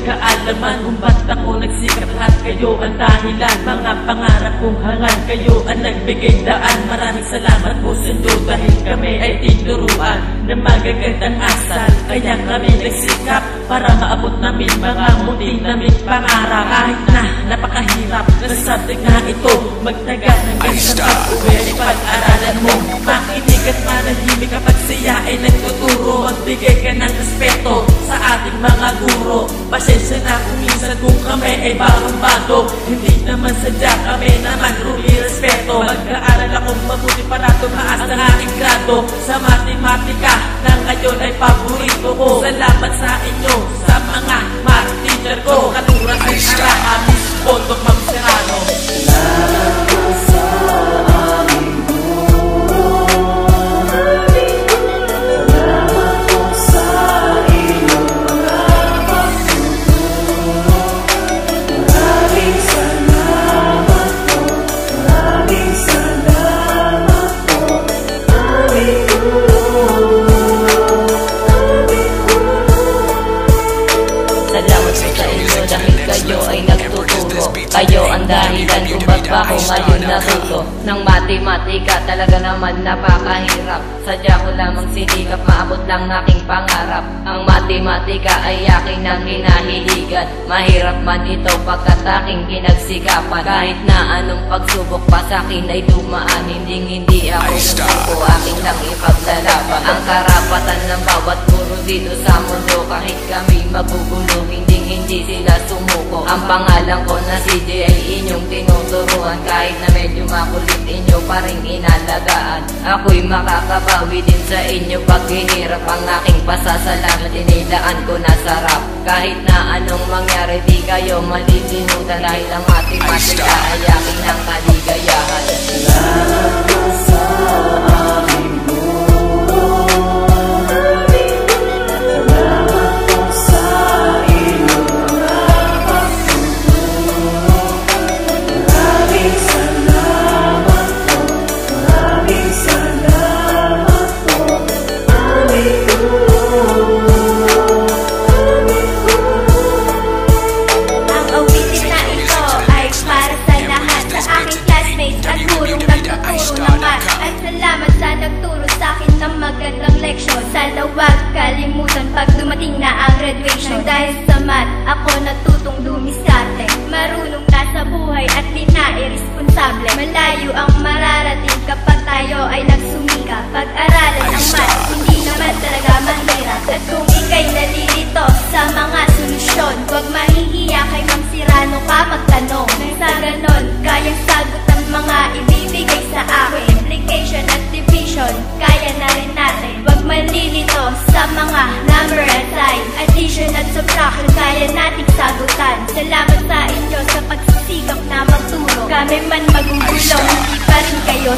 Kaalaman kung ba't ako nagsikap at kayo ang dahilan. Mga pangarap kong hangan, kayo ang nagbigay daan. Maraming salamat po sa inyo dahil kami ay tinuruan ng magagandang asal. Kaya kami nagsikap para maabot namin mga munting naming pangarap. Kahit na napakahirap na subject na ito, magtagal hanggang sa pag-uwi ay pag-aralan mo. Makinig at manahimik kapag siya ay nagtuturo. Magbigay ka ng respeto sa ating mga guro. Pasensya na kung minsan kung kami ay bagong-bago. Hindi naman sadya kami naman ruli respeto. Mag-aaral akong mabuti para tumaas ang aking grado. Sa matematika na ngayon ay paborito ko. Salamat sa inyo, sa mga math teacher ko. Kaluras ay Araha, Miss Bondok, Ma'am Serrano. Salamat sa aming guro. Salamat po sa inyong mga pagtuturo. Maraming salamat po. Maraming salamat po. Aming guro. Salamat po sa inyo dahil kayo ay nagtuturo. Kayo ang dahilan kung ba't ba ako ngayon natuto ng matematika. Talaga naman napakahirap. Sadya ko lamang sinikap, maabot lang aking pangarap. Ang matematika ay aking nang hinahiligan. Mahirap man ito pagkat aking kinagsikapan. Kahit na anong pagsubok pa sa'kin ay dumaan, hindi ako susuko, aking lang ipaglalaban. Ang karapatan ng bawat guro dito sa mundo. Kahit kami magugulo, hindi sila sumuko. Ang pangalan ko na CJ ay inyong tinuturuan. Kahit na medyo makulit, inyo pa rin inalagaan. Ako'y makakabawi din sa inyo pag hinirap. Ang aking pasasalamat inilaan ko na sarap. Kahit na anong mangyari, di kayo malilimutan. Dahil ang matematika ay aking nang kaligayahan. Salamat sa aming guro. Salamat po sa inyong mga pagtuturo. Maraming salamat po. Maraming salamat po. Aming guro. Ang awitin na ito ay para sa lahat, sa aking classmates at gurong nagtuturo ng math. At salamat sa nagturo sa akin ng magandang leksyon. Sana huwag kalimutan pag dumating na ang graduation. Dahil sa math, ako natutong dumiskarte. Marunong na sa buhay at di na irresponsable. Malayo ang mararating kapag tayo ay nagsumika. Pag-aralan ang math, hindi naman talaga mahirap. At kung ika'y nalilito sa mga solusyon, huwag mahihiya kay Ma'am Serrano ka magtanong. Nang sa ganon, kayang sagot ang mga ibibigay sa akin. Implication at division, kaya na rin natin. Huwag malilito sa mga number at sign. Addition at subtraction, kaya nating sagutan. Salamat sa inyo sa pagsisikap na magturo. Kami man magugulong, hindi pa rin kayo